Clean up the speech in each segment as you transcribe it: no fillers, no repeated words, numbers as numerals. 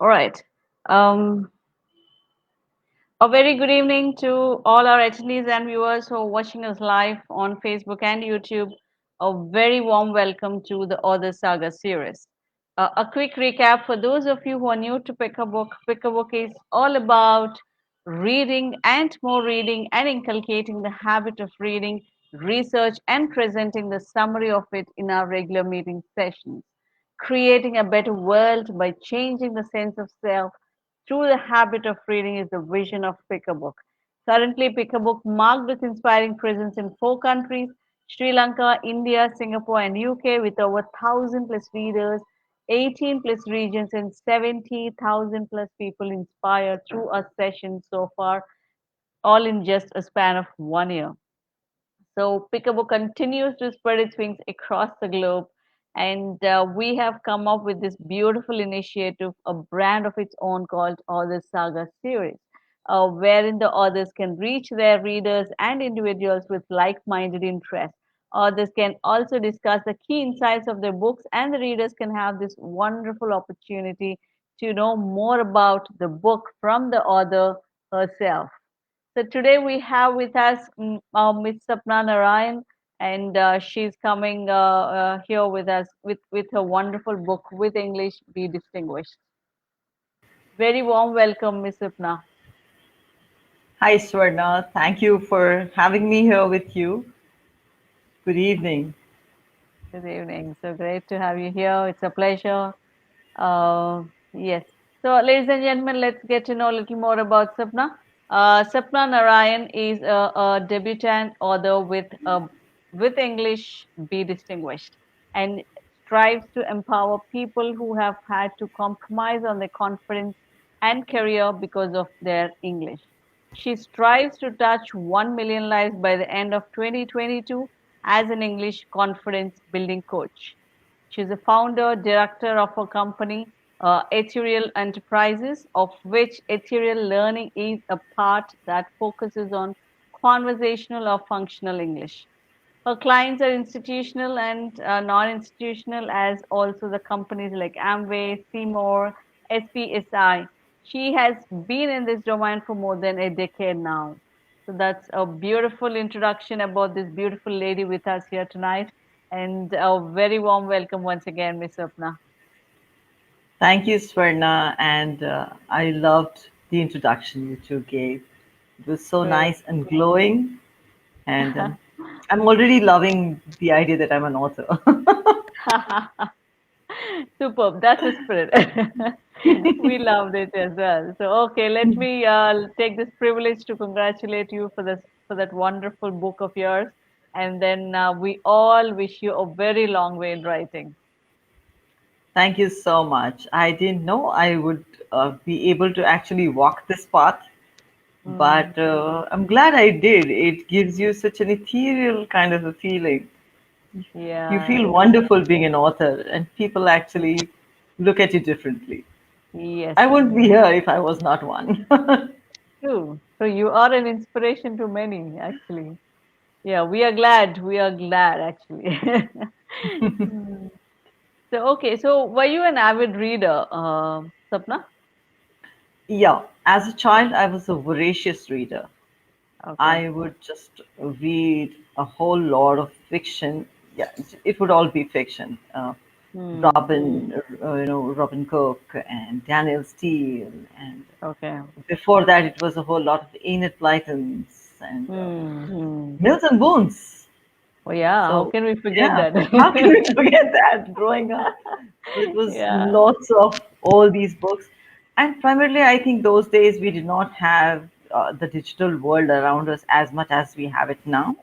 All right. Um, a very good evening to all our attendees and viewers who are watching us live on Facebook and YouTube. A very warm welcome to the Author Saga series. A quick recap for those of you who are new to Pick a Book. Pick a Book is all about reading and more reading and inculcating the habit of reading, research, and presenting the summary of it in our regular meeting sessions. Creating a better world by changing the sense of self through the habit of reading is the vision of Pick a Book. Currently, Pick a Book marked its inspiring presence in four countries: Sri Lanka, India, Singapore, and UK, with over 1,000 plus readers, 18 plus regions, and 70,000 plus people inspired through our sessions so far, all in just a span of 1 year. So Picabo continues to spread its wings across the globe, and we have come up with this beautiful initiative, a brand of its own called Author Saga series, wherein the authors can reach their readers and individuals with like-minded interests. Authors can also discuss the key insights of their books, and the readers can have this wonderful opportunity to know more about the book from the author herself. So today we have with us Miss Sapna Narayan, and she's coming here with us with her wonderful book, With English Be Distinguished. Very warm welcome, Miss Sapna. Hi, Swarna. Thank you for having me here with you. Good evening. Good evening. So great to have you here. It's a pleasure. Uh, yes. So, ladies and gentlemen, let's get to know a little more about Sapna. Sapna Narayan is a debutant author with English Be Distinguished, and strives to empower people who have had to compromise on their confidence and career because of their English. She strives to touch 1 million lives by the end of 2022 as an English confidence building coach. She's a founder, director of a company, Ethereal Enterprises, of which Ethereal Learning is a part that focuses on conversational or functional English. Her clients are institutional and non-institutional, as also the companies like Amway, Seymour, SPSI. She has been in this domain for more than a decade now. So that's a beautiful introduction about this beautiful lady with us here tonight. And a very warm welcome once again, Miss Sapna. Thank you, Swarna. And I loved the introduction which you gave. It was so Great. nice and glowing. And I'm already loving the idea that I'm an author. Superb. That's the spirit. We loved it as well. So, okay, let me take this privilege to congratulate you for this for that wonderful book of yours, and then we all wish you a very long way in writing. Thank you so much. I didn't know I would be able to actually walk this path, Mm, but I'm glad I did. It gives you such an ethereal kind of a feeling. You yeah. feel wonderful being an author, and people actually look at you differently. Yes. I wouldn't be here if I was not one. True. So you are an inspiration to many, actually. Yeah, we are glad. We are glad, actually. Mm. So, okay. So, were you an avid reader, Sapna? Yeah, as a child, I was a voracious reader. Okay. I would just read a whole lot of fiction. Yeah, it would all be fiction. Hmm. Robin Cook and Daniel Steele, and Okay. before that, it was a whole lot of Enid Blytons and Hmm. Milton Boons. Oh, yeah. How So can we forget yeah, that? how can we forget that growing up? So it was Yeah. lots of all these books, and primarily I think those days we did not have the digital world around us as much as we have it now.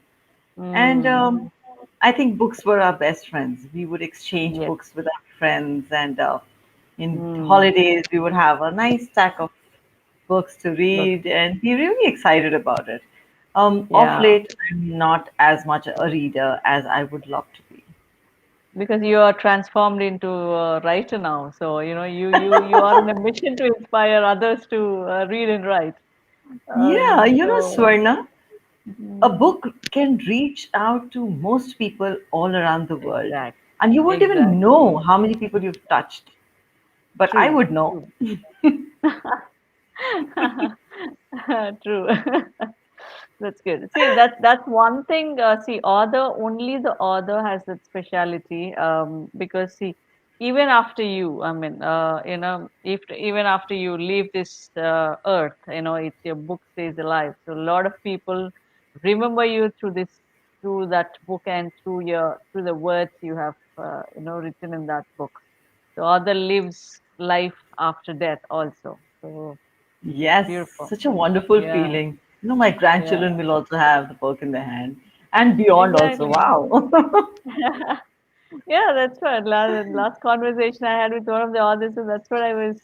And Hmm. I think books were our best friends. We would exchange Yes. books with our friends, and in Hmm. holidays we would have a nice stack of books to Look. read and be really excited about it. Of Yeah. late, I'm not as much a reader as I would love to be. Because you are transformed into a writer now. So, you are on a mission to inspire others to read and write. Yeah, So, Swarna, a mm, book can reach out to most people all around the world, exact, and you won't even exactly. know how many people you've touched. but I True, would know. true. True. That's good. See, that's one thing. See, author only the author has that speciality. Because see, even after you, I mean, if even after you leave this earth, it's your book stays alive. So a lot of people remember you through through that book, and through the words you have, written in that book. So author lives life after death also. So Yes, beautiful. such a wonderful Yeah, feeling. My yeah, grandchildren will also have the book in their hand and beyond also. exactly. Wow. Yeah, that's what. Last conversation I had with one of the authors, so that's what I was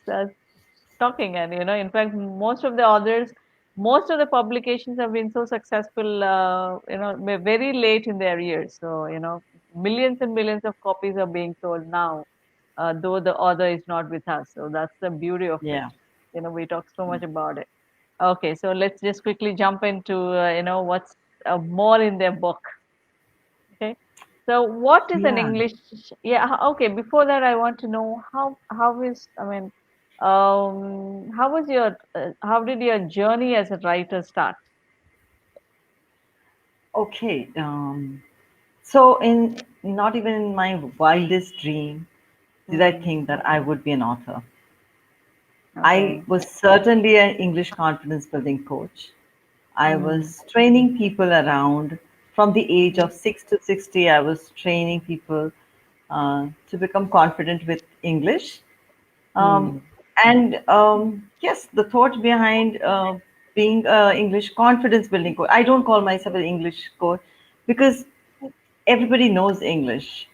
talking. And in fact, most of the publications have been so successful. Very late in their years. So millions and millions of copies are being sold now, though the author is not with us. So that's the beauty of it. Yeah. We talk so much about it. Okay, so let's just quickly jump into what's more in their book. Okay. So what is an Yeah. English? Yeah. Okay. Before that, I want to know how is I mean, how was how did your journey as a writer start? Okay. So, in not even in my wildest dream did I Hmm. think that I would be an author. I Okay. was certainly an English confidence building coach. I Hmm. was training people around from the age Hmm. of 6 to 60. I was training people to become confident with English. Um, Hmm. and yes, the thought behind being an English confidence building coach, I don't call myself an English coach because everybody knows English.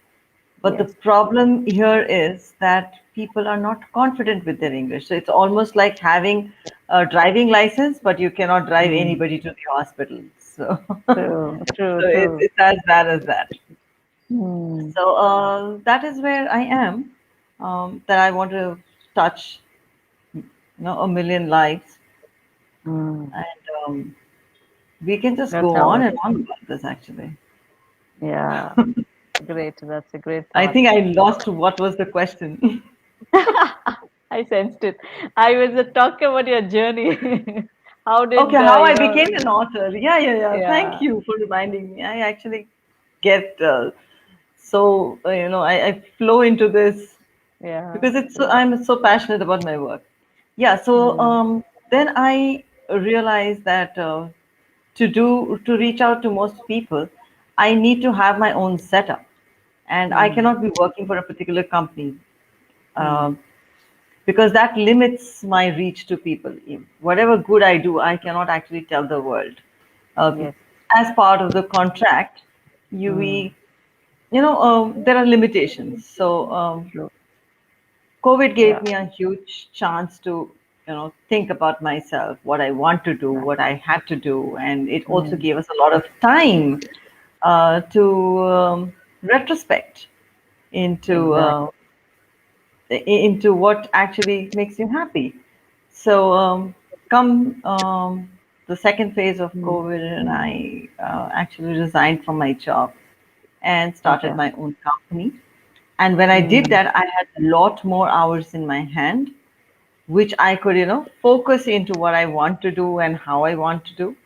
But the Yes. problem here is that people are not confident with their English. So it's almost like having a driving license, but you cannot drive Hmm. anybody to the hospital. So, True. True. so True. it's as bad as that. Hmm. So that is where I am. That I want to touch, a million lives, Hmm. and we can just That's go how on it. and on about this. Actually, Yeah. Great. That's a great I thought. think I lost what was the question. I sensed it. I was talking about your journey. How Okay, did how I became an author. Yeah, yeah, yeah. Thank Yeah. you for reminding me. I actually get I flow into this Yeah. because I'm so passionate about my work. Yeah, so Mm, then I realized that to reach out to most people, I need to have my own setup, and I mm, cannot be working for a particular company. mm. Um because that limits my reach to people. Whatever good I do, I cannot actually tell the world. Uh, Yes. as part of the contract, you Mm, we there are limitations. So true. COVID Yeah. gave me a huge chance to think about myself, what I want to do, Yeah. what I had to do, and it also Mm, gave us a lot of time to retrospect into exactly. what actually makes you happy. So, come the second phase of Mm, COVID, and I actually resigned from my job and started okay. my own company. And when I did Mm, that, I had a lot more hours in my hand, which I could, focus into what I want to do and how I want to do.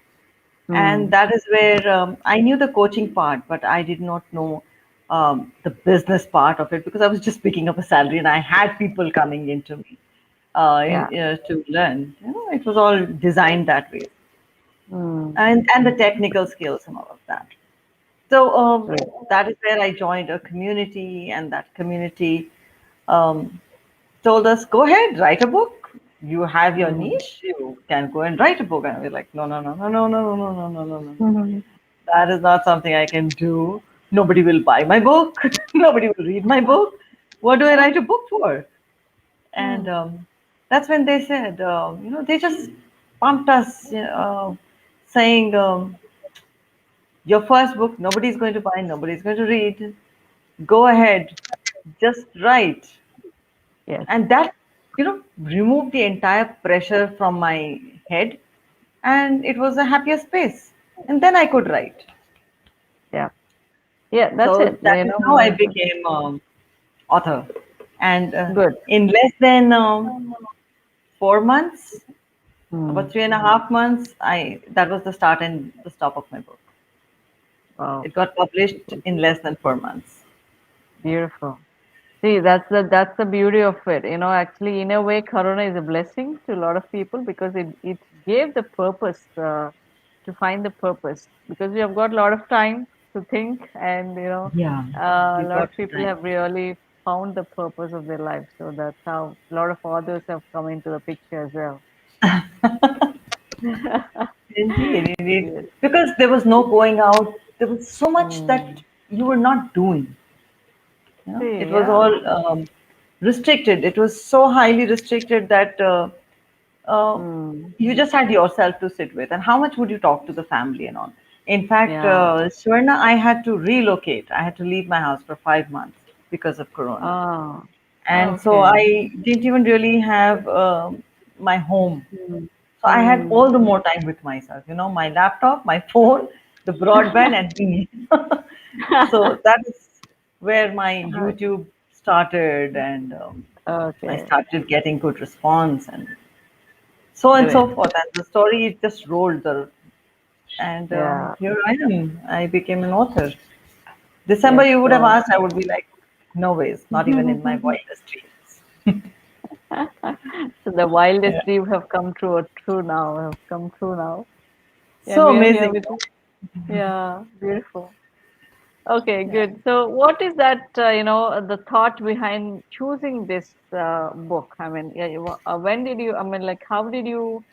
And mm. that is where I knew the coaching part, but I did not know the business part of it because I was just picking up a salary and I had people coming into me Yeah. to learn. It was all designed that way, Mm, and the technical skills and all of that. So great. that is where I joined a community, and that community um, told us, "Go ahead, write a book. You have your Mm. niche. You can go and write a book." And we're like, "No, no, no, no, no, no, no, no, no, no, no, no. Mhm. That is not something I can do. Nobody will buy my book. Nobody will read my book. What do I write a book for?" And Mm. that's when they said, they just pumped us, saying, "Your first book, nobody's going to buy, nobody's going to read. Go ahead, just write." Yes. And that, removed the entire pressure from my head, and it was a happier space. And then I could write. Yeah. Yeah. That's So it. that is how I became author. And Good. in less than 4 months, Hmm. about 3.5 months, I that was the start and the stop of my book. Wow. It got published in less than 4 months. Beautiful. See, that's the beauty of it. Actually, in a way, Corona is a blessing to a lot of people because it gave the purpose to find the purpose because we have got a lot of time to think, and Yeah, a we lot got of people time. have really found the purpose of their life. So that's how a lot of authors have come into the picture as well. Indeed, indeed. Yes. Because there was no going out. There was so much that Mm. you were not doing. See, It was yeah. all restricted. It was so highly restricted that uh, Mm. you just had yourself to sit with. And how much would you talk to the family and all? In fact, Yeah. Swarna, I had to relocate. I had to leave my house for 5 months because of Corona. Oh, And so okay. I didn't even really have my home. Mm. So I had Mm. all the more time with myself, my laptop, my phone, the broadband, and me. So that is where my YouTube started, and I Okay. started getting good response, and so on and Great. so forth. And the story just rolled, and Yeah. here I am. I became an author. December, Yes. you would have So, asked, I would be like, no ways, not even in my wildest dreams. so the wildest Yeah. dream have come true, true now, have come true now. And So we are here amazing. with you. Yeah, beautiful. Okay, good. So, what is that, the thought behind choosing this book? I mean, yeah, when did you, I mean, like, how did you,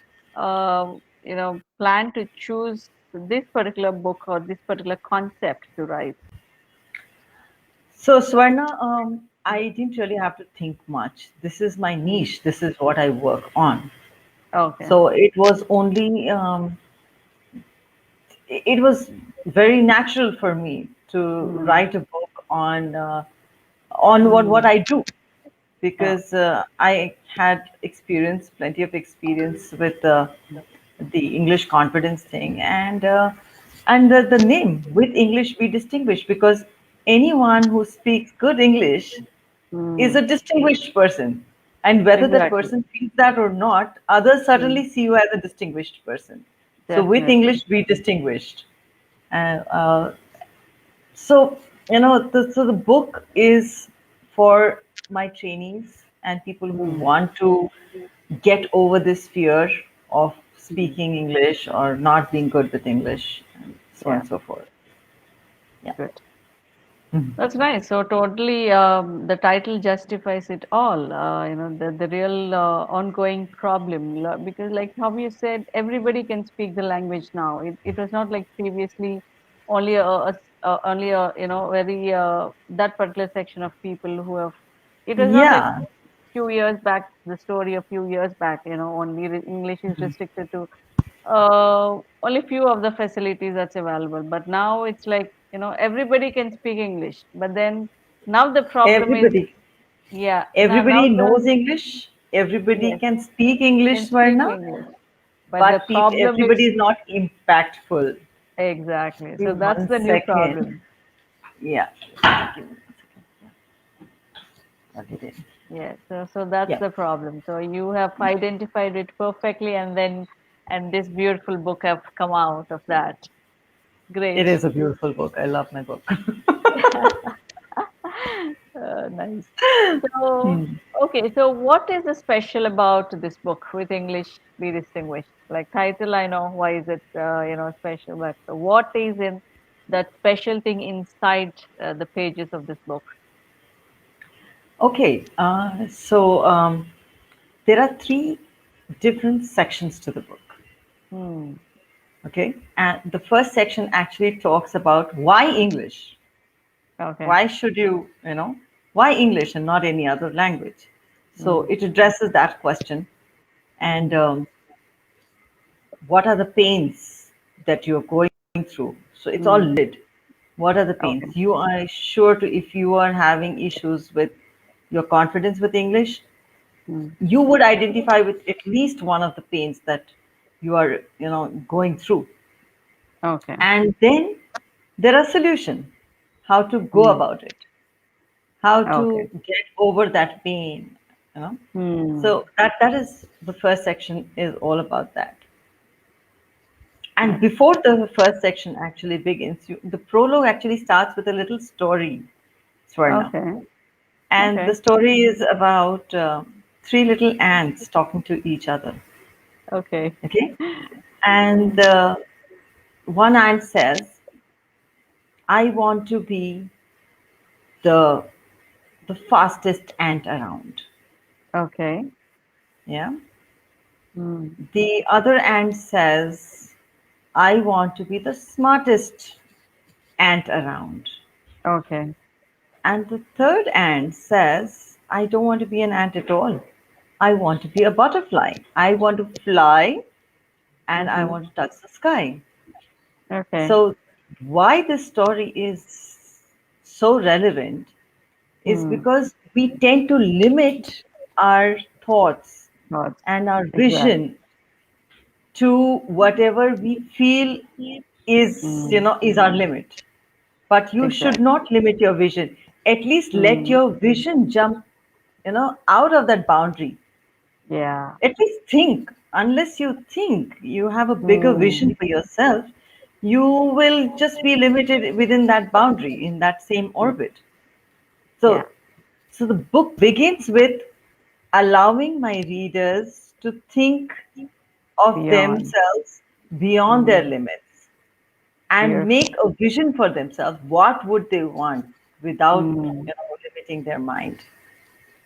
plan to choose this particular book or this particular concept to write? So, Swarna, I didn't really have to think much. This is my Mm. niche. This is what I work on. Okay. So it was only, it was very natural for me to Mm. write a book on what Mm. I do, Yeah. because I had experience, plenty of experience with the English confidence thing, and the name with English we distinguish, because anyone who speaks good English is Mm. a distinguished person. And whether that Exactly. person feels that or not, others Mm. certainly see you as a distinguished person. So with Definitely. English, be distinguished. And so the book is for my trainees and people who Mm. want to get over this fear of Mm. speaking English or not being good with English, and so on Yeah. and so forth. Yeah. Good. Mhm. That's nice. So totally, the title justifies it all. The real ongoing problem because, like how you said, everybody can speak the language now. It was not like previously only a very that particular section of people who have. It was not like Yeah, few years back. The story a few years back. Only English is restricted to only few of the facilities that's available. But now it's like, everybody can speak English. But then now the problem is, everybody. yeah, now Everybody the, knows English. Everybody yes, can speak English, can speak Swarna, English. But the but problem everybody is, is not impactful. exactly. So Give that's one the new second. problem. Yeah. Give me 1 second. Plug it in. Yes. So that's Yeah. the problem. So you have identified it perfectly, and this beautiful book have come out of that. It Great. is a beautiful book. I love my book. Nice. So, okay, so what is the special about this book with English Be Distinguished? Like title, I know why is it special, but what is in that special thing inside the pages of this book? Okay. So there are three different sections to the book. Hmm. Okay. And the first section actually talks about why English. Okay. Why should why English and not any other language? So Hmm. it addresses that question. And what are the pains that you're going through? So it's all Hmm. listed. What are the pains? Okay. You are sure to, if you are having issues with your confidence with English, Hmm. you would identify with at least one of the pains that you are, going through. Okay. And then there are solutions, how to go Hmm. about it, how Okay. to get over that pain. You know? Hmm. So that is the first section is all about that. And Nice. before the first section actually begins, the prologue actually starts with a little story, Swarna. Okay. And the Okay. story is about three little ants talking to each other. Okay. Okay? And Hmm. one ant says, I want to be the the fastest ant around. Okay. Yeah. Hmm. The other ant says, I want to be the smartest ant around. Okay. And the third ant says, I don't want to be an ant at all. I want to be a butterfly. I want to fly and I Mm-hmm. want to touch the sky. Okay. So, why this story is so relevant is Hmm. because we tend to limit our thoughts Thoughts. and our Exactly. vision to whatever we feel is, Hmm. is our limit. But you should Exactly. not limit your vision. At least let Hmm. your vision jump, out of that boundary. Yeah. At least think. Unless you think you have a bigger Hmm. vision for yourself, you will just be limited within that boundary, in that same orbit. Yeah. So the book begins with allowing my readers to think of Beyond. themselves beyond their Hmm. limits and Beautiful. make a vision for themselves. What would they want without, Hmm. limiting their mind?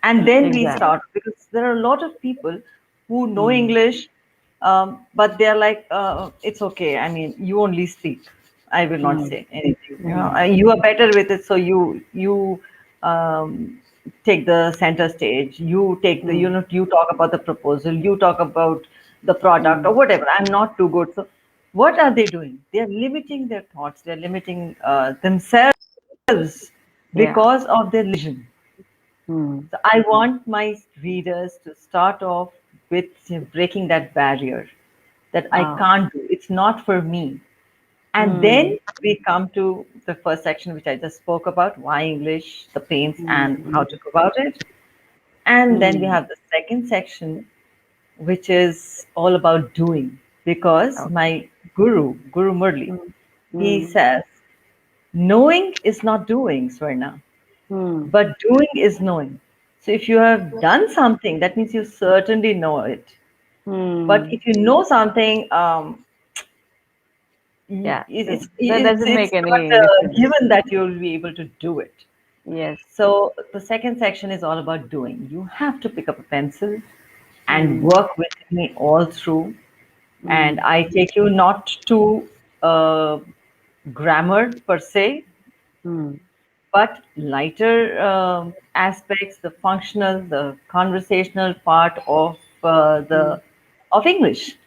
And then we Exactly. start because there are a lot of people who know Hmm. English, but they're like, it's okay. I mean, you only speak. I will not Hmm. say anything. Hmm. You are better with it, so you um, take the center stage. You take the, Hmm. you talk about the proposal. You talk about the product or Hmm. whatever. I'm not too good. So, what are they doing? They are limiting their thoughts. They're limiting themselves Yeah. because of their vision. Hmm. So I want my readers to start off with breaking that barrier that I Oh. can't do. It's not for me. And Hmm. then we come to the first section, which I just spoke about why English, the pains, and Hmm. how to go about it. And then we Hmm. have the second section, which is all about doing. Because Okay. my Guru Murli, Hmm. he Hmm. says, knowing is not doing, Swarna. Hmm. But doing is knowing. So if you have done something, that means you certainly know it. But Hmm. if you know something, Yeah. That it's doesn't make not any difference. given that you'll be able to do it. Yes. So the second section is all about doing. You have to pick up a pencil and Hmm. work with me all through. And Hmm. I take you not to uh, grammar per se, Hmm. but lighter aspects, the functional, the conversational part of Hmm. the of English.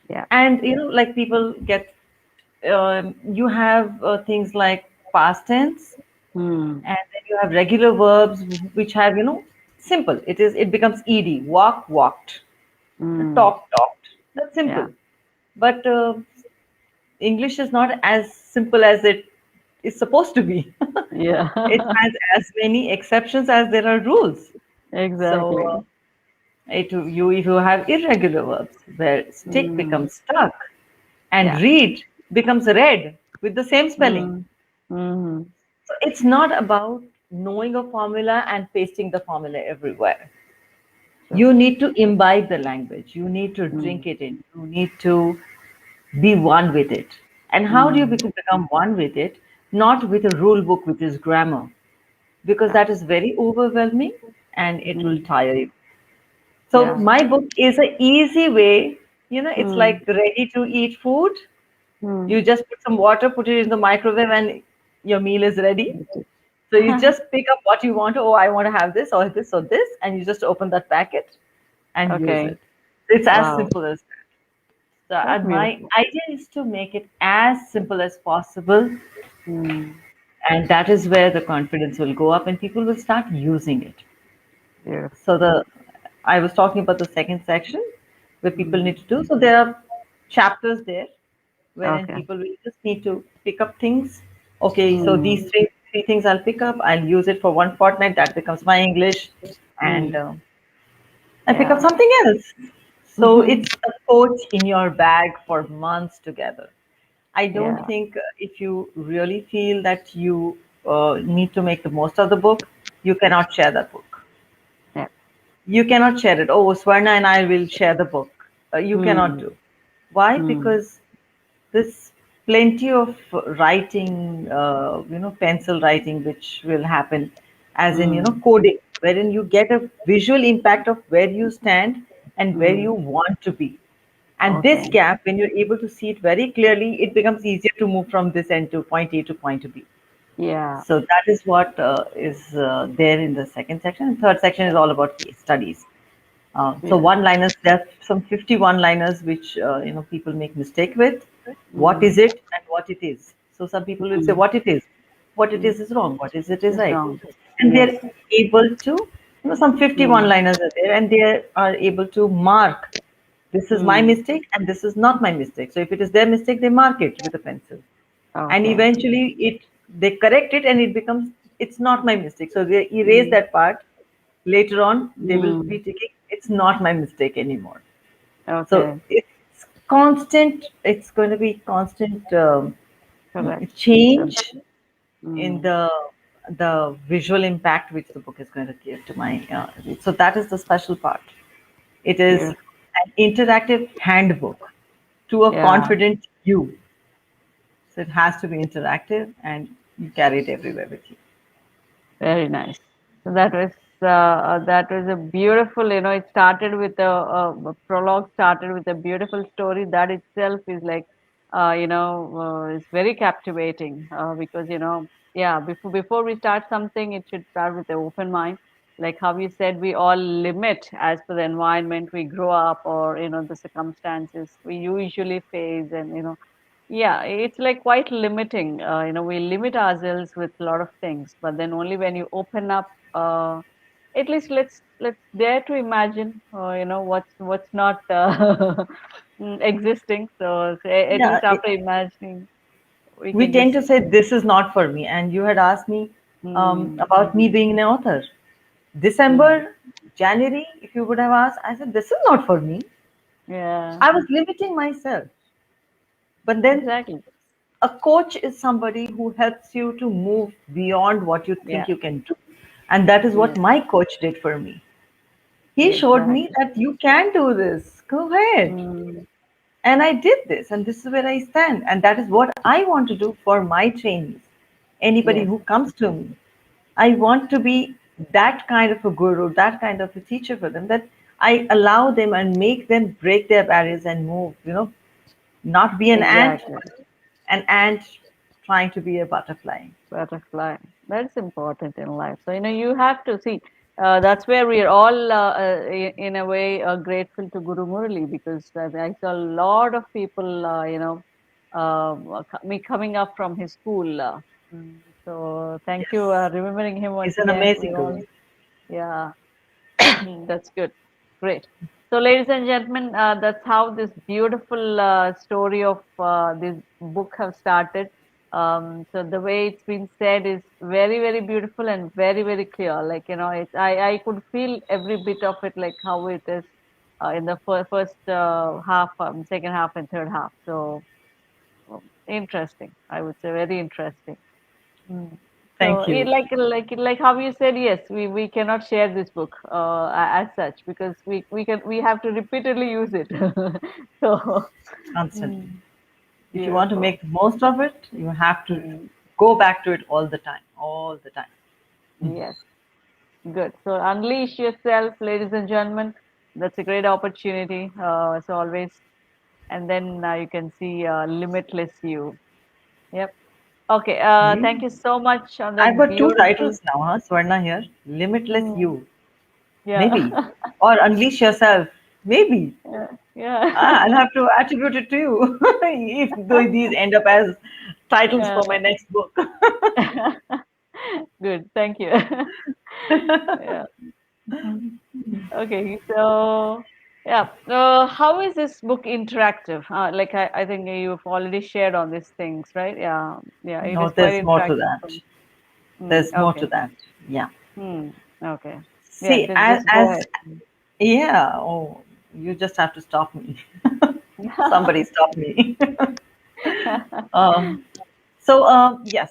Yeah. And like people get, you have things like past tense, Hmm. and then you have regular verbs which have simple. It becomes ed. Walk, walked. Hmm. Talk, talked. That's Yeah. simple. But English is not as simple as it is supposed to be. Yeah. It has as many exceptions as there are rules. So Exactly. if you have irregular verbs where stick Hmm. becomes stuck and Yeah. read becomes read with the same spelling. Hmm. Hmm. So it's not about knowing a formula and pasting the formula everywhere. True. You need to imbibe the language. You need to Hmm. drink it in. You need to be one with it. And how do you Hmm. become one with it? Not with a rule book, which is grammar, because Yeah. that is very overwhelming and it will Hmm. tire you. So Yeah. my book is an easy way. It's Hmm. like ready to eat food. Hmm. You just put some water, put it in the microwave, and your meal is ready. Me too. So you just pick up what you want. Oh, I want to have this or this or this, and you just open that packet and use Okay. it. It's as Wow. simple as that. So, That's and my beautiful. idea is to make it as simple as possible, Hmm. and that is where the confidence will go up, and people will start using it. Beautiful. So I was talking about the second section where people Hmm. need to do. So there are chapters there wherein Okay. people will just need to pick up things. Okay, so Hmm. these three. three things I'll pick up. I'll use it for one fortnight. That becomes my English, and Mm. I pick up Yeah. something else. So Hmm. it's a coach in your bag for months together. I don't Yeah. think if you really feel that you need to make the most of the book, you cannot share that book. Yeah. You cannot share it. Oh, Swarna and I will share the book. You cannot Mm. do. Why? Mm. Because there's plenty of writing, pencil writing, which will happen, as in, Mm. coding, wherein you get a visual impact of where you stand and where Mm. you want to be. And this Okay. gap, when you're able to see it very clearly, it becomes easier to move from this end to point A to point B. Yeah. So that is what is there in the second section. And third section is all about case studies. So Yes. one-liners, there are some 50 one-liners which people make mistake with. What is Mm. it and what it is? So some people will say Mm. what it is. What it Mm. is wrong. What is it is It's right. wrong. And Yes. they're able to, some 50 Mm. one-liners are there, and they are able to mark this is my Mm. mistake and this is not my mistake. So if it is their mistake, they mark it with a pencil, and Okay. eventually they correct it and it becomes it's not my mistake. So they erase Mm. that part. Later on they will be Mm. thinking it's not my mistake anymore. So Okay. it's constant, it's going to be constant Correct. Um, change in Mm. the visual impact which the book is going to give to my so that is the special part. It is Beautiful. an interactive handbook to a Yeah. confident you. So it has to be interactive and you carry it everywhere with you. Very nice. So that was a beautiful, it started with a prologue started with a beautiful story that itself is like, it's very captivating because yeah, before we start something, it should start with an open mind. Like how you said, we all limit as per the environment we grow up, or the circumstances we usually face, and yeah, it's like quite limiting. We limit ourselves with a lot of things, but then only when you open up, at least let's dare to imagine, what's not existing. So at Yeah, least after imagining, we we can tend just. to say this is not for me. And you had asked me Mm, about me being an author. mm, December, January, if you would have asked, I said, this is not for me. yeah, I was limiting myself. But then exactly. a coach is somebody who helps you to move beyond what you Yeah, think you can do. And that is what yeah, my coach did for me. He showed me exactly. that you can do this. Go ahead. Mm, And I did this, and this is where I stand. And that is what I want to do for my trainees. Anybody yes, who comes to me, I want to be that kind of a guru, that kind of a teacher for them, that I allow them and make them break their barriers and move, not be an ant, exactly. but an ant trying to be a butterfly. Butterfly. That's important in life. So, you have to see. That's where we are all, in a way, grateful to Guru Murali, because I saw a lot of people, me coming up from his school. So, thank you, Yes, remembering him once he's an again. We amazing all, guru. yeah. That's good. Great. So, ladies and gentlemen, that's how this beautiful story of this book have started. So the way it's been said is very, very beautiful and very, very clear. Like, I could feel every bit of it, like how it is in the first half, second half, and third half. So interesting. I would say very interesting. Mm. So Thank you. like how you said, yes, we cannot share this book as such, because we have to repeatedly use it. So Constantly. mm, If you want to beautiful. make the most of it, you have to Mm, go back to it all the time, all the time. yes, good. So unleash yourself, ladies and gentlemen. That's a great opportunity, as always. And then you can see limitless you. Yep. Okay. Yeah. Thank you so much on I've that got two beautiful. titles now, huh? Swarna here. Limitless Mm, You, maybe. yeah. Or Unleash Yourself, maybe. Yeah. Yeah. Ah, I'll have to attribute it to you if though these end up as titles Yeah. for my next book. Good. Thank you. Yeah. Okay. So, yeah. How is this book interactive? Like I think you've already shared on these things, right? Yeah. Yeah. It No, is quite there's more to interactive that. for me. There's more to Okay. that. Yeah. Hmm. Okay. Yeah. See, Just go as ahead. yeah. Oh, you just have to stop me. Somebody stop me. um, yes,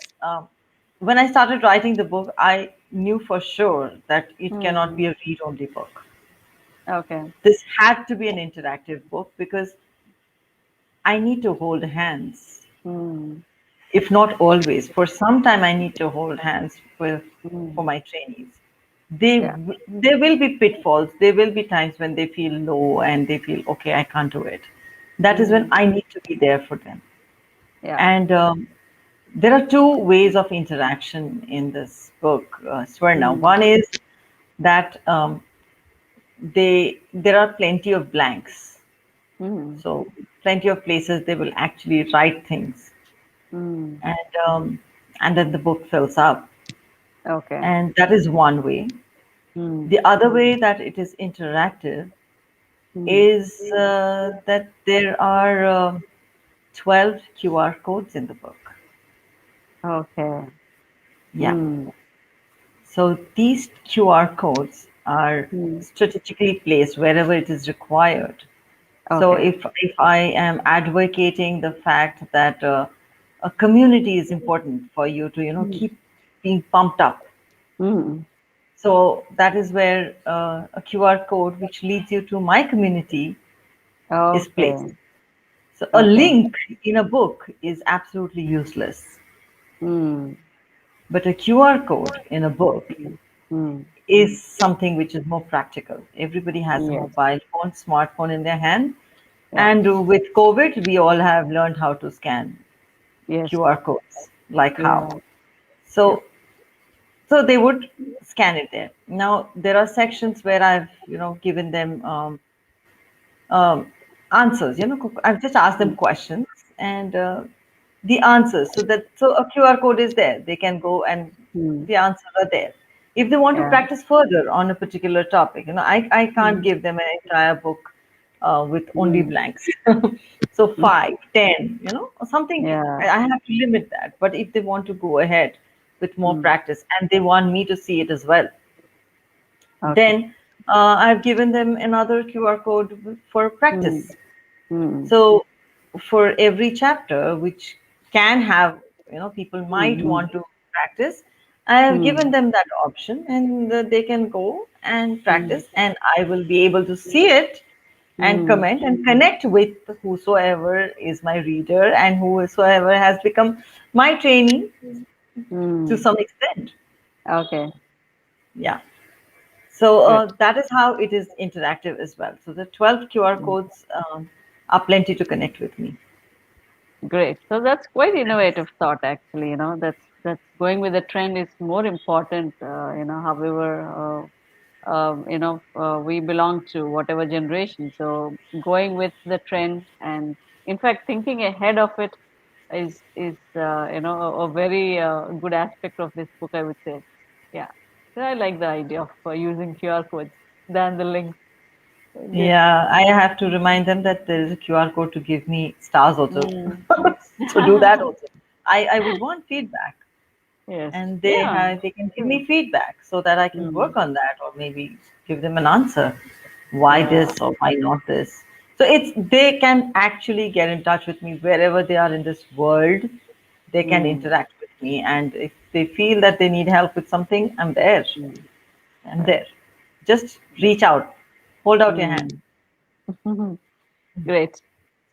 when I started writing the book, I knew for sure that it cannot Hmm. be a read-only book. Okay. This had to be an interactive book because I need to hold hands. Hmm. If not always, for some time I need to hold hands with for Hmm. my trainees. Yeah. There will be pitfalls. There will be times when they feel low and they feel okay, I can't do it. That is when Hmm. I need to be there for them. Yeah. And there are two ways of interaction in this book, Swarna. Hmm. One is that there are plenty of blanks, Hmm. so plenty of places they will actually write things, Hmm. and then the book fills up, Okay. and that is one way. Hmm. The other way that it is interactive Hmm. is that there are 12 QR codes in the book. Okay. Yeah. Hmm. So these QR codes are Hmm. strategically placed wherever it is required. So Okay. if I am advocating the fact that a community is important for you to Hmm. keep being pumped up, Hmm. so that is where a QR code which leads you to my community is placed. Okay. So a Okay. link in a book is absolutely useless, Hmm. but a QR code in a book Hmm. Hmm. is something which is more practical. Everybody has a Yes. mobile phone, smartphone in their hand, Yeah. and with COVID, we all have learned how to scan Yes. QR codes. Like Yeah. how? Yeah. So, so they would scan it there. Now there are sections where I've given them answers. I've just asked them Hmm. questions and the answers. So a QR code is there. They can go and Hmm. the answers are there. If they want to Yeah. practice further on a particular topic, I can't Hmm. give them an entire book with only Hmm. blanks. So Hmm. 5, 10, or something. Yeah. I have to limit that. But if they want to go ahead with more Hmm. practice and they want me to see it as well, Okay. then I've given them another QR code for Hmm. practice. Hmm. So for every chapter, which can have, people might Hmm. want to practice, I have Hmm. given them that option and they can go and Hmm. practice, and I will be able to see it and Hmm. comment and connect with whosoever is my reader and whosoever has become my trainee to Hmm. some extent. Okay. Yeah. So Good. that is how it is interactive as well. So the 12 QR Hmm. codes are plenty to connect with me. Great. So that's quite innovative thought, actually. That's going with the trend is more important. However, we belong to whatever generation. So going with the trend and, in fact, thinking ahead of it is a very good aspect of this book, I would say. Yeah. So I like the idea of using QR codes than the links. Good. Yeah, I have to remind them that there is a QR code to give me stars also. Mm. So do that also. I would want feedback, Yes. and Yeah. they can give True. me feedback so that I can Mm. work on that or maybe give them an answer. Why Yeah. this or why not this? So it's they can actually get in touch with me wherever they are in this world. They can Mm. interact with me, and if they feel that they need help with something, I'm there. Mm. I'm Right. there. Just reach out, hold out your hand. Mm. Great.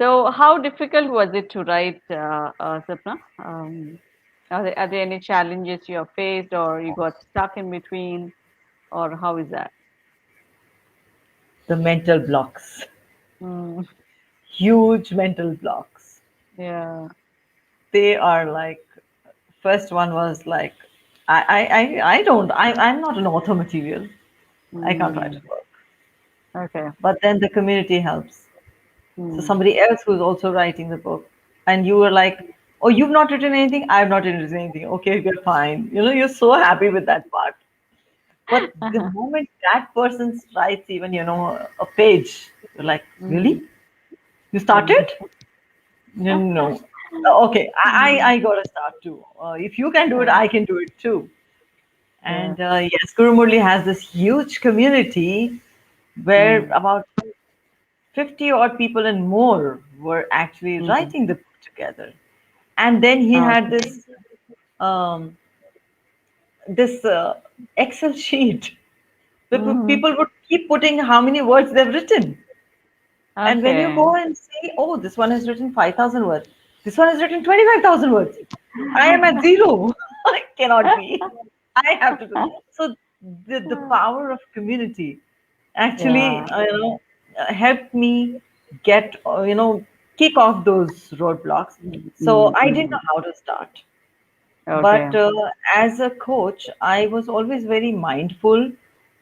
So, how difficult was it to write, Sapna? Are there any challenges you have faced, or you got stuck in between, or how is that? The mental blocks, Mm. huge mental blocks. Yeah. They are like, first one was like, I don't, I'm not an author material. I can't write Mm. a book. Okay. But then the community helps. So Mm. somebody else who's also writing the book, and you were like, oh, you've not written anything? I've not written anything. Okay, we're fine. You're so happy with that part. But the moment that person writes even, a page, you're like, Mm. really? You Mm. started? No. Okay, I gotta start too. If you can do it, Yeah. I can do it too. Yeah. And yes, Guru Murli has this huge community where Mm. about 50 odd people and more were actually Mm. writing the book together. And then he had Okay. um, this Excel sheet where Mm-hmm. people would keep putting how many words they've written. And when you Okay. go and see, oh, this one has written 5,000 words, this one has written 25,000 words. I am at zero. I cannot be. I have to do. So the power of community Yeah. actually, helped me get, kick off those roadblocks. So I didn't know Mm-hmm. how to start. Okay. But as a coach, I was always very mindful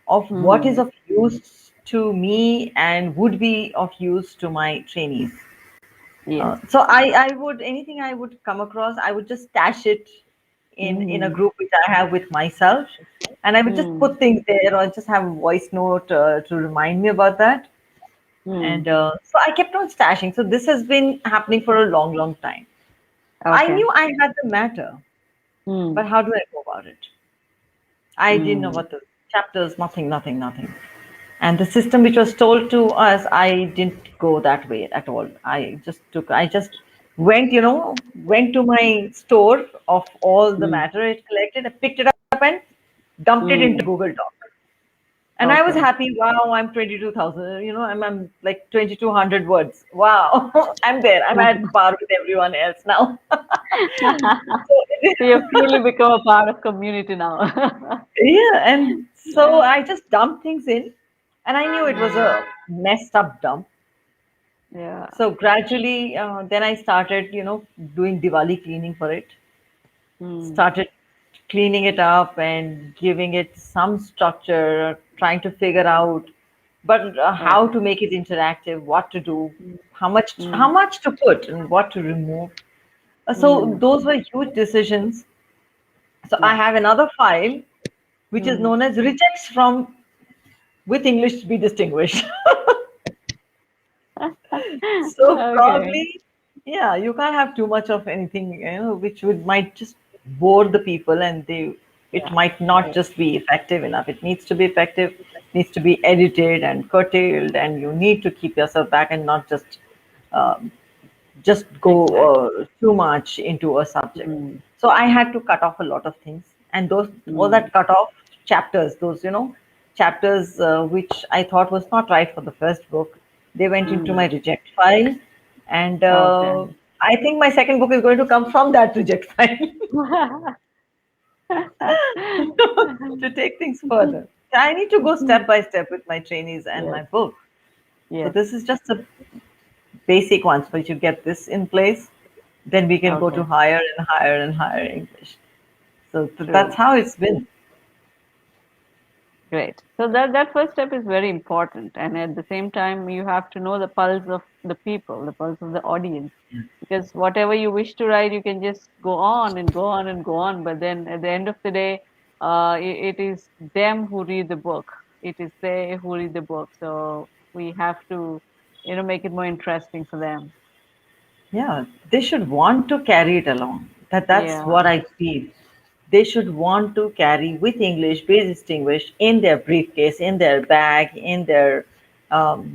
of what is Mm-hmm. of use to me and would be of use to my trainees. Yes. So I would anything I would come across, I would just stash it in a Mm-hmm. group which I have with myself, and I would just Mm. put things there or just have a voice note to remind me about that. Mm. And so I kept on stashing. So this has been happening for a long, long time. I Okay. knew I had the matter, Mm. but how do I go about it? I didn't know Mm. what the chapters, nothing, nothing, nothing. And the system which was told to us, I didn't go that way at all. I just went, went to my store of all the Mm. matter it collected, I picked it up and dumped it into Mm. Google Doc. And I was Okay. happy. Wow, I'm 22,000. I'm like 2,200 words. Wow, I'm there. I'm at par with everyone else now. So you've truly become a part of community now. Yeah, and so I just dumped things in, and I knew it was Mm. a messed up dump. Yeah. So gradually, then I started, doing Diwali cleaning for it. Mm. Started cleaning it up and giving it some structure, trying to figure out, but how Okay. to make it interactive, what to do, Mm. how Mm. much to put, and what to remove. So Mm. those were huge decisions. So I Yeah. have another file which is Mm. known as rejects from with English to be distinguished. So Okay. probably, yeah, you can't have too much of anything, which would might just bore the people, and it Yeah. might not Yeah. just be effective enough. It needs to be effective, needs to be edited and curtailed, and you need to keep yourself back and not um, just go Exactly. too much into a subject. Mm. So I had to cut off a lot of things, and those all Mm. that cut off chapters, those chapters which I thought was not right for the first book, they went into my Mm. reject file, and Okay. I think my second book is going to come from that reject file to take things further. I need to go step by step with my trainees and my Yes. book. So Yes. this is just a basic one. So we should get this in place, then we can go to Okay. higher and higher and higher English. So that's True. how it's been. Great. So that first step is very important, and at the same time, you have to know the pulse of the people, the pulse of the audience, because whatever you wish to write, you can just go on and go on and go on, but then at the end of the day, it is them who read the book. It is they who read the book. So we have to, make it more interesting for them. Yeah, they should want to carry it along. That's Yeah. what I feel. They should want to carry with English, be distinguished in their briefcase, in their bag, in their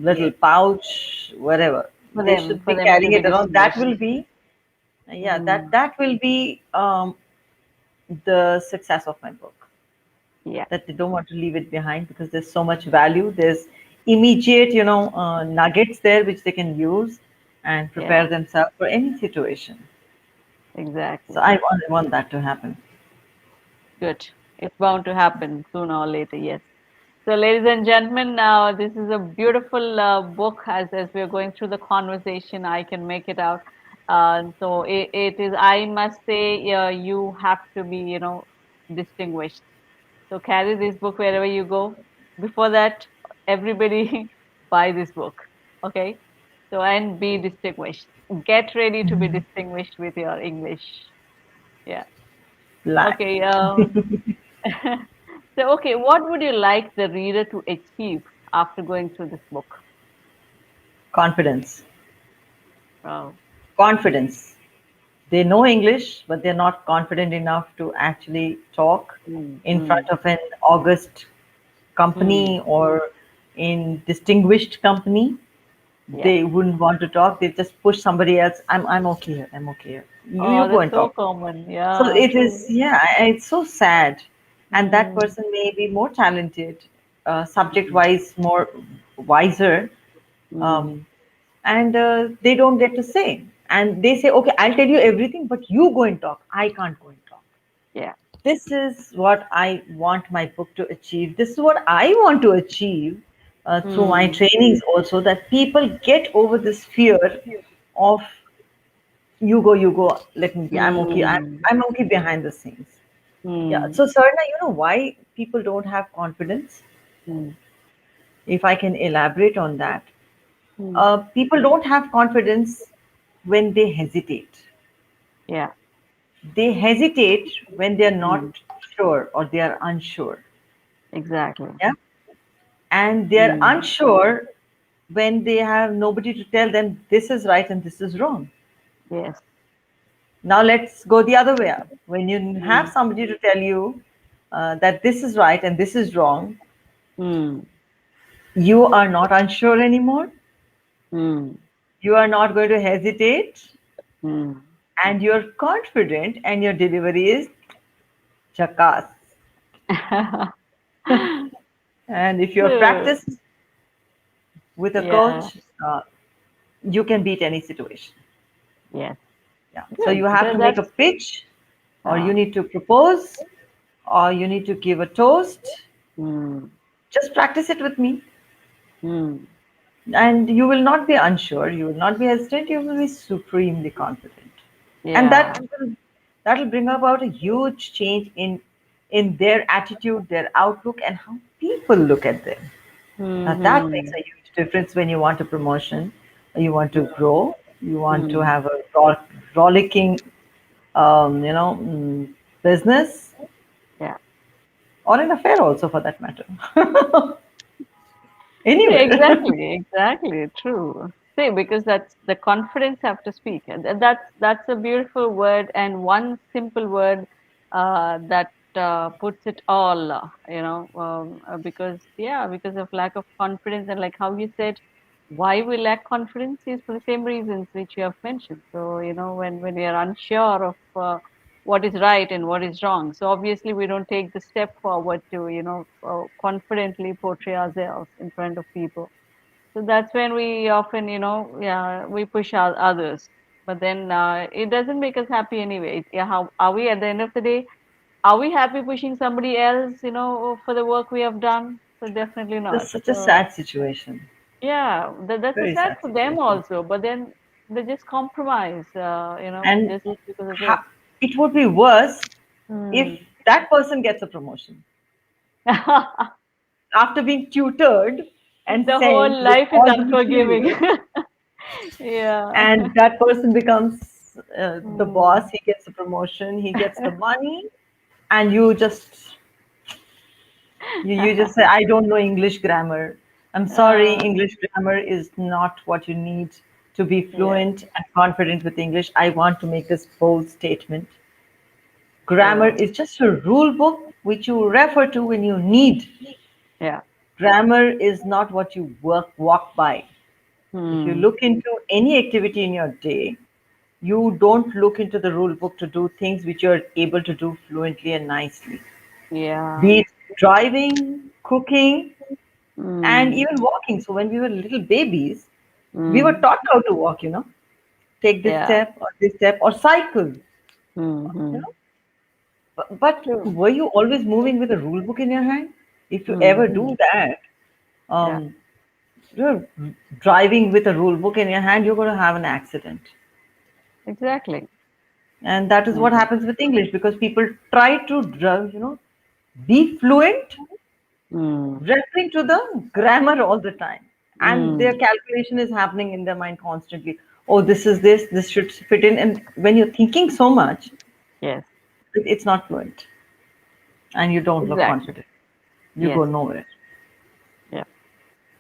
little Yes. pouch, whatever. They should For be them to carrying be it around. That distinguished. will be, yeah, Mm. that will be the success of my book. Yeah. That they don't want to leave it behind because there's so much value. There's immediate, nuggets there which they can use and prepare Yeah. themselves for any situation. So Exactly. I want that to happen. Good. It's bound to happen sooner or later, yes. So, ladies and gentlemen, this is a beautiful book. As we are going through the conversation, I can make it out. So it is. I must say, you have to be, distinguished. So carry this book wherever you go. Before that, everybody buy this book. Okay. So and be distinguished. Get ready to be distinguished with your English. Yeah. Lie. Okay. So, okay, what would you like the reader to achieve after going through this book? Confidence. Oh, Confidence. They know English, but they're not confident enough to actually talk Mm, in front mm, of an august mm. company or in distinguished company. Yeah. They wouldn't want to talk. They just push somebody else. I'm okay here. I'm okay here. You Oh, go that's and so talk. common. So Yeah, it is, true. yeah, it's so sad. And that Mm, person may be more talented, subject mm, wise, more wiser, mm. um, and they don't get to say. And they say, okay, I'll tell you everything, but you go and talk. I can't go and talk. Yeah. This is what I want my book to achieve. This is what I want to achieve through my Mm, trainings also, that people get over this fear of you go, let me be. I'm okay. mm, I'm okay behind the scenes. Yeah. mm, So, Sarna, you know why people don't have confidence? mm, If I can elaborate on that, mm. people don't have confidence when they hesitate. Yeah. They hesitate when they are Mm, not sure or they are unsure. exactly. Yeah. And they are Mm, unsure when they have nobody to tell them this is right and this is wrong. yes. Now, let's go the other way up. When you have Mm, somebody to tell you that this is right and this is wrong, mm, you are not unsure anymore. mm, You are not going to hesitate, mm. and you're confident, and your delivery is chakas. And if you're True. practiced with a Yeah. coach, you can beat any situation. Yes. Yeah. So Good. you have to make a That's pitch, or uh, you need to propose, or you need to give a toast. mm, Just practice it with me, mm. and you will not be unsure. You will not be hesitant. You will be supremely confident, and Yeah. that will bring about a huge change in their attitude, their outlook, and how people look at them. Now that makes Mm-hmm. a huge difference when you want a promotion, you want to grow, you want to Mm. have a rollicking, business Yeah. or an affair also for that matter. See, Anywhere. exactly, exactly, true. See, because that's the confidence have to speak, and that's a beautiful word and one simple word that puts it all. Because yeah, because of lack of confidence and like how you said, why we lack confidence is for the same reasons which you have mentioned. So when we are unsure of what is right and what is wrong, so obviously we don't take the step forward to confidently portray ourselves in front of people. So that's when we often, yeah, we push our others. But then it doesn't make us happy anyway. Yeah, how are we at the end of the day? Are we happy pushing somebody else, for the work we have done? So definitely not. That's such a So sad situation. yeah, that's a Very sad sad for them situation. also. But then they just compromise, And just because of this. it would be worse if Hmm. that person gets a promotion after being tutored and The sent whole with life is all the unforgiving. material, Yeah. and that person becomes the Hmm. boss. He gets the promotion, he gets the money, and you just say, I don't know English grammar. I'm sorry, Uh, English grammar is not what you need to be yeah, fluent and confident with English. I want to make this bold statement. Grammar true. is just a rule book which you refer to when you need. Yeah. Grammar is not what you walk by. If you Hmm. look into any activity in your day, you don't look into the rule book to do things which you're able to do fluently and nicely. Yeah. Be it driving, cooking, and Hmm. even walking. So when we were little babies, we were Hmm. taught how to walk, take Yeah. this step or cycle. Hmm. You Hmm. know, but True. were you always moving with a rule book in your hand? If you ever Hmm. do that, Yeah. um, you're driving with a rule book in your hand, you're going to have an accident. Exactly. And that is what Hmm. happens with English because people try to, be fluent, Hmm. referring to the grammar all the time. And Hmm. their calculation is happening in their mind constantly. Oh, this should fit in. And when you're thinking so much, Yes. it's not fluent and you don't look Exactly. confident. You go Yes. nowhere. Yeah.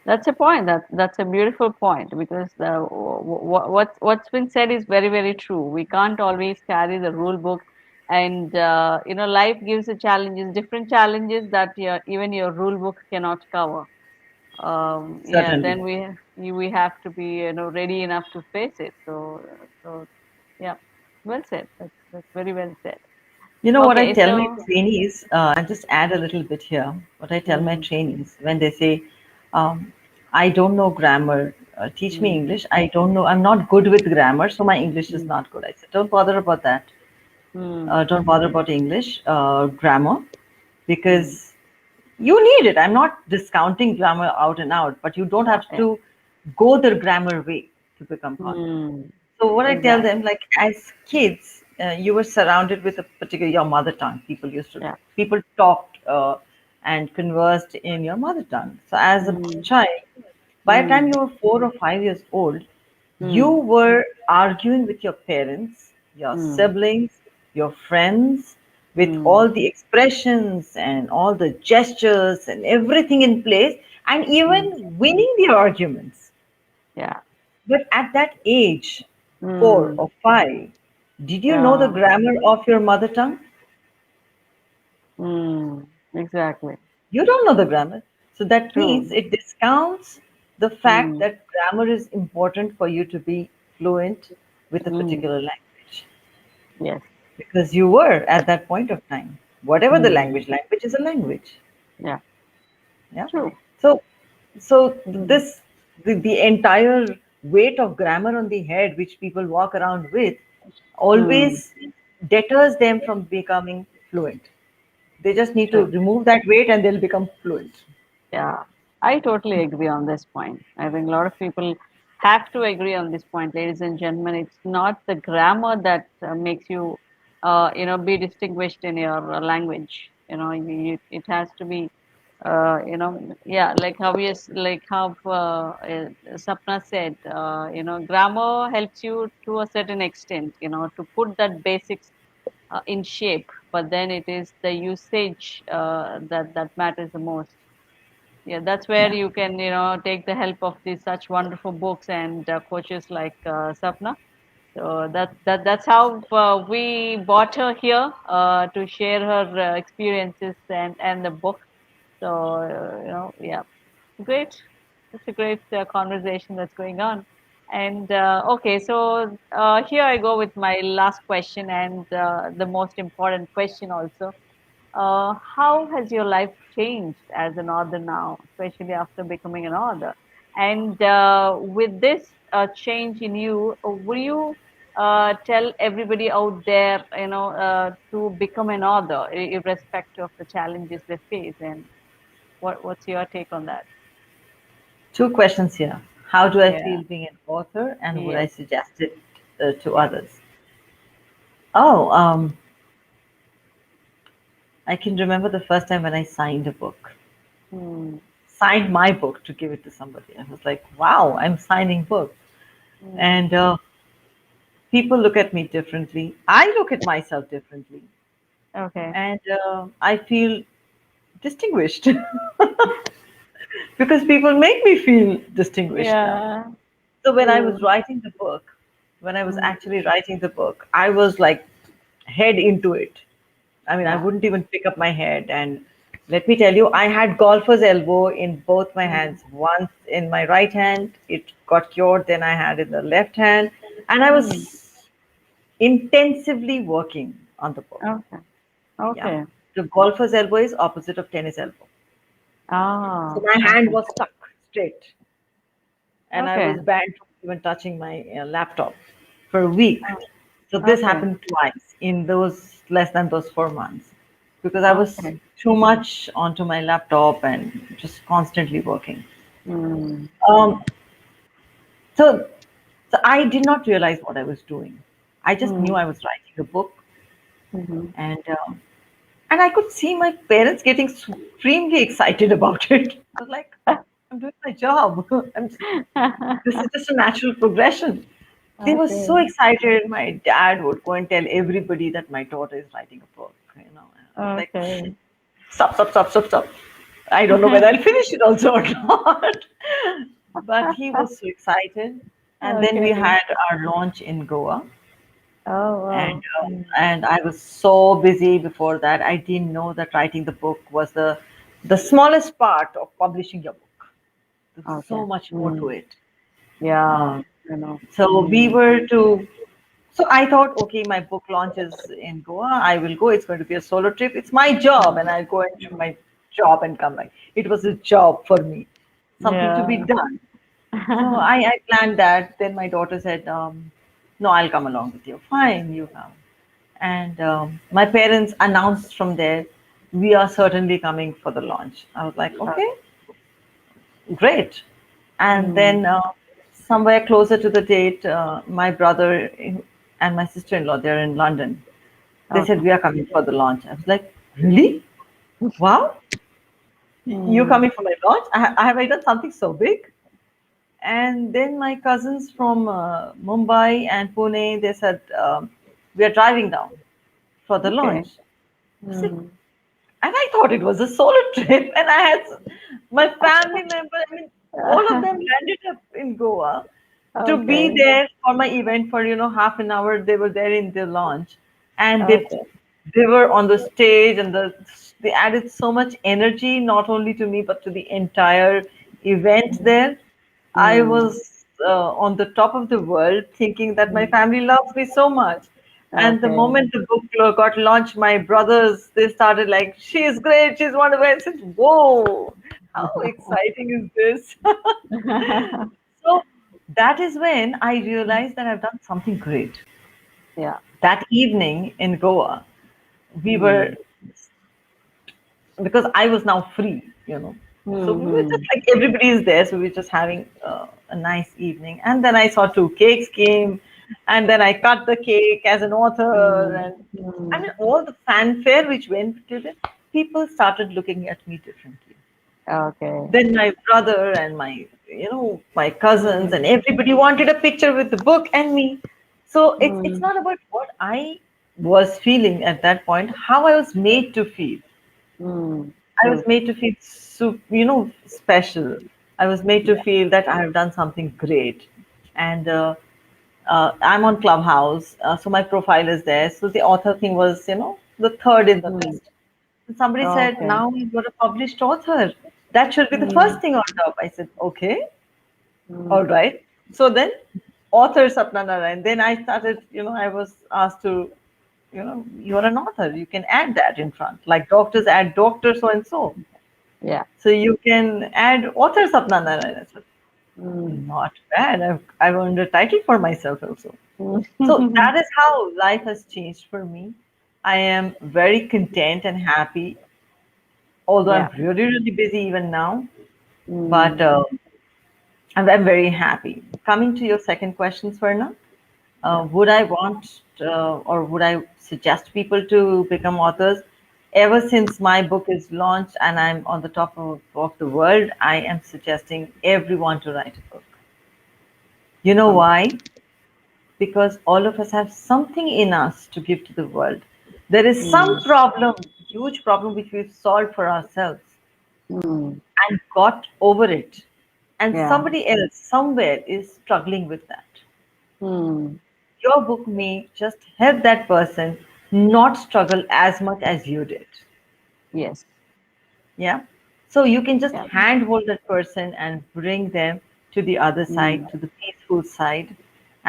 That's a point. That's a beautiful point because what's been said is very very true. We can't always carry the rule book, and life gives the challenges, different challenges that even your rule book cannot cover. Yeah, Certainly. then we have to be ready enough to face it. So yeah, well said. That's very well said. You know what I Okay, tell my so trainees, and just add a little bit here, what I tell my mm, trainees when they say, I don't know grammar, teach me mm, English. I don't know, I'm not good with grammar, so my English is mm, not good. I said, don't bother about that. mm, Don't bother about English, grammar, mm, because you need it. I'm not discounting grammar out and out, but you don't yeah, have yeah. to go the grammar way to become confident. Mm, So what I tell them, exactly. like as kids, you were surrounded with a particular your mother tongue. Yeah. People talked and conversed in your mother tongue. So as a Mm, child, by the time mm, you were 4 or 5 years old, you mm, were arguing with your parents, your mm, siblings, your friends, with mm, all the expressions and all the gestures and everything in place, and mm, even winning the arguments. yeah. But at that age, 4 Mm, or 5, did you know the yeah. grammar of your mother tongue? Mm, exactly. You don't know the grammar. So that means True. it discounts the fact Mm, that grammar is important for you to be fluent with a mm, particular language. yes. Because you were at that point of time. Whatever the Mm, language is a language. yeah. Yeah. True. So, so Mm, the entire weight of grammar on the head, which people walk around with, mm. always deters them from becoming fluent. They just need to True. remove that weight and they'll become fluent. Yeah, I totally agree on this point. I think a lot of people have to agree on this point, ladies and gentlemen. It's not the grammar that makes you, be distinguished in your language. It has to be, yeah, like how Sapna said, grammar helps you to a certain extent, to put that basics in shape, but then it is the usage that matters the most. Yeah, that's where Yeah. you can, take the help of these such wonderful books and coaches like Sapna. So that's how we brought her here to share her experiences and the book. So yeah, great. It's a great conversation that's going on. And okay, so here I go with my last question and the most important question also. How has your life changed as an author now, especially after becoming an author? And with this change in you, will you tell everybody out there, to become an author, irrespective of the challenges they face? And what's your take on that? Two questions here. How do I Yeah. feel being an author, and would I Yes. suggest it to Yeah. others? Oh, I can remember the first time when I signed a book, Hmm. signed my book to give it to somebody. I was like, wow, I'm signing book. Hmm. And people look at me differently. I look at myself differently. Okay. And I feel distinguished because people make me feel distinguished now. Yeah. So when I was True. writing the book, when I was Hmm. actually writing the book, I was like head into it. I mean, I Yeah. wouldn't even pick up my head. And let me tell you, I had golfer's elbow in both my Hmm. hands. Once in my right hand, it got cured. Then I had in the left hand, and I Hmm. was intensively working on the book. Okay. Yeah, Okay. the golfer's elbow is opposite of tennis elbow. So Ah. my hand Okay. was stuck straight, and I Okay. was banned from even touching my laptop for a week. Oh, So this okay. happened twice in those less than those 4 months because I was Okay. too much onto my laptop and just constantly working. Mm. Um, so, so I did not realize what I was doing. I just knew Mm. I was writing a book, Mm-hmm. and I could see my parents getting supremely excited about it. I was like, I'm doing my job. This is just a natural progression. They were so Okay. excited. My dad would go and tell everybody that my daughter is writing a book. And I was like, Okay. stop, stop, stop, stop, stop. I don't know whether I'll finish it also or not. But he was so excited. And then we Okay. had our launch in Goa. Oh, And wow. and I was so busy before that. I didn't know that writing the book was the smallest part of publishing your book. There's Okay. so much more to Mm. it. Yeah, Um, you know. so we Mm. were to. So I thought, okay, my book launches in Goa. I will go. It's going to be a solo trip. It's my job, and I'll go and do my job and come back. It was a job for me, something to be Yeah. done. So I planned that. Then my daughter said, "No, I'll come along with you." Fine, you come. And my parents announced from there, "We are certainly coming for the launch." I was like, Okay. "Okay, great." And Mm. then somewhere closer to the date, my brother and my sister-in-law, they're in London. They said, Okay. "We are coming for the launch." I was like, "Really? Wow, you Mm. coming for my launch? Have I done something so big?" And then my cousins from Mumbai and Pune, they said, "We are driving down for the Okay. launch." I said, Mm. and I thought it was a solo trip, and I had my family member. I mean, all of them landed up in Goa to be Okay. there for my event for half an hour. They were there in the launch, and Okay. they were on the stage, and they added so much energy not only to me but to the entire event there. I Mm. was on the top of the world, thinking that my Mm. family loves me so much. And the Okay. moment the book got launched, my brothers, they started like, "She is great, she's wonderful." I said, "Whoa, how exciting is this?" So that is when I realized that I've done something great. Yeah. That evening in Goa, we were, Mm. because I was now free. So we were just Mm-hmm. like, everybody is there, so we were just having a nice evening. And then I saw two cakes came, and then I cut the cake as an author, Mm. and I Mm. mean all the fanfare which went with it, people started looking at me differently. Okay. Then my brother and my cousins Mm. and everybody wanted a picture with the book and me. So it's Mm. not about what I was feeling at that point, how I was made to feel. Mm. I was True. made to feel special. I was made to Yeah. feel that I have done something great. And I'm on Clubhouse, so my profile is there. So the author thing was, the third in the Mm. list. And somebody said, Okay. "Now you've got a published author. That should be the Mm. first thing on top." I said, "Okay, Mm. all right." So then, author Sapna Narayan. Then I started, I was asked to, you're an author. You can add that in front. Like doctors add doctor so and so. Yeah. So you can add author Sapna Narayan. I said, Mm. not bad. I've earned a title for myself also. So Mm. that is how life has changed for me. I am very content and happy, although I'm Yeah. really, really busy even now. But Mm. I'm very happy. Coming to your second question, Swarna, Yeah. would I want or would I suggest people to become authors? Ever since my book is launched and I'm on the top of the world, I am suggesting everyone to write a book. You know Wonderful. why? Because all of us have something in us to give to the world. There is Mm. some problem, huge problem, which we've solved for ourselves Mm. and got over it. And Yeah. somebody else somewhere is struggling with that. Mm. Your book may just help that person not struggle as much as you did. Yes. Yeah. So you can just Yeah. handhold that person and bring them to the other Mm. side, to the peaceful side.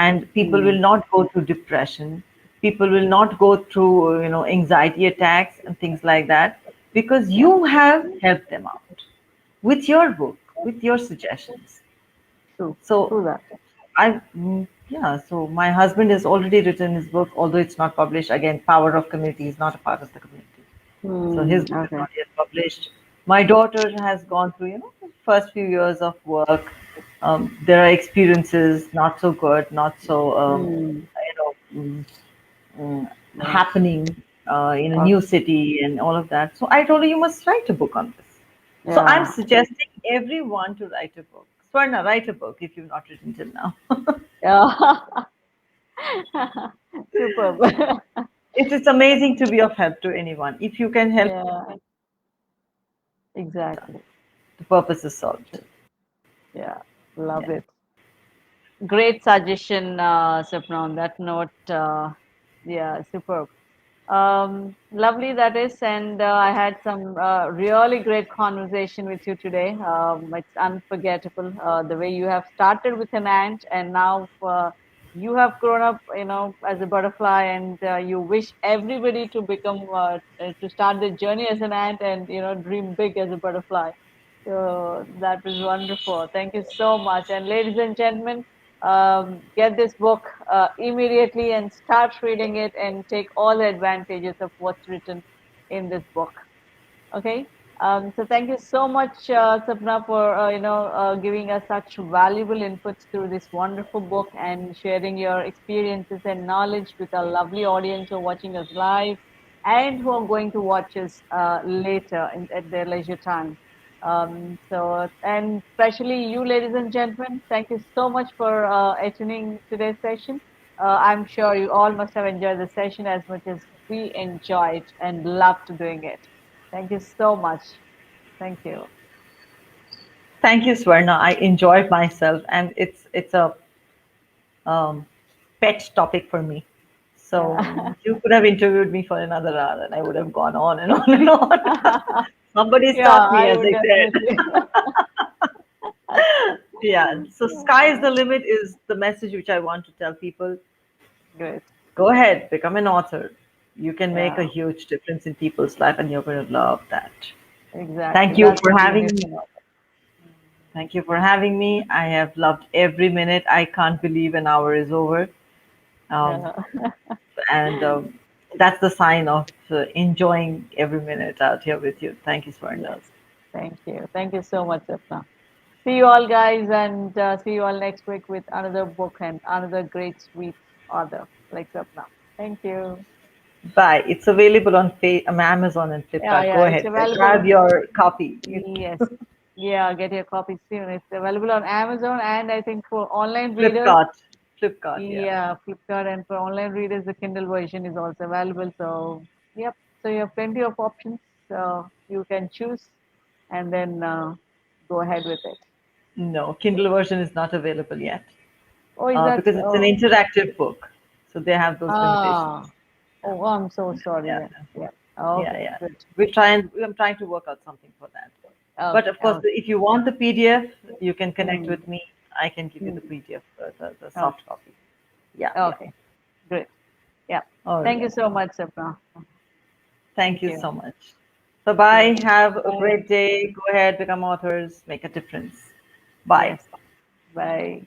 And people Mm. will not go through depression. People will not go through, anxiety attacks and things like that, because Yeah. you have helped them out with your book, with your suggestions. True. So True that. yeah, so my husband has already written his book, although it's not published. Again, Power of Community is not a part of the community. So his Mm. book is Okay. not yet published. My daughter has gone through, first few years of work. There are experiences not so good, not so, Mm. Yeah. happening in a new Okay. city and all of that. So I told her, you must write a book on this. So I'm Yeah. suggesting everyone to write a book. Swarna, write a book if you've not written till now. Yeah. Superb. It's amazing to be of help to anyone. If you can help Yeah. Exactly. The purpose is solved. True. Yeah. Love Yeah. it. Great suggestion, Sapna, on that note. Yeah, superb. Lovely that is, and I had some really great conversation with you today. It's unforgettable the way you have started with an ant, and now you have grown up, as a butterfly, and you wish everybody to become to start their journey as an ant, and dream big as a butterfly. So that was wonderful. Thank you so much. And ladies and gentlemen, get this book immediately and start reading it and take all the advantages of what's written in this book. Okay. So thank you so much, Sapna, for giving us such valuable inputs through this wonderful book and sharing your experiences and knowledge with our lovely audience who are watching us live and who are going to watch us later at their leisure time. And especially you, ladies and gentlemen, thank you so much for attending today's session. I'm sure you all must have enjoyed the session as much as we enjoyed and loved doing it. Thank you so much. Thank you. Thank you, Swarna. I enjoyed myself, and it's a um, pet topic for me. So Yeah. you could have interviewed me for another hour, and I would have gone on and on and on. Somebody Yeah, stop me, I as would I said. definitely. Yeah. So sky is the limit is the message which I want to tell people. Great. Go ahead, become an author. You can make a Yeah, huge difference in people's life, and you're going to love that. exactly. Thank you That's for the beauty having of me. it. Thank you for having me. I have loved every minute. I can't believe an hour is over. Um, Yeah. and that's the sign of enjoying every minute out here with you. Thank you, Swarna. Yes. Thank you. Thank you so much, Sapna. See you all, guys, and see you all next week with another book and another great, sweet author like Sapna. Thank you. Bye. It's available on Amazon and Yeah, Flipkart. yeah. Go It's ahead, grab available. your copy. Yes. Yeah, get your copy soon. It's available on Amazon and I think for online readers, Flipkart. Flipkart, yeah. yeah, Flipkart, and for online readers, the Kindle version is also available. So, yep. So you have plenty of options. You can choose and then go ahead with it. No, Kindle version is not available yet Oh, is that because it's an so? interactive book. So they have those limitations. Ah, oh, I'm so sorry Yeah, then. Yeah. yeah, Okay, yeah. good. I'm trying to work out something for that. But Okay, of course, okay. if you want the PDF, you can connect Hmm. with me. I can give you the Hmm. PDF, the Okay, soft copy. Yeah, yeah. okay, great. Yeah. All Thank you right. so much, Sapna. Thank Thank you you. so much. Bye bye. Cheers. Have a Bye. great day. Go ahead, become authors, make a difference. Bye. Yes. Bye.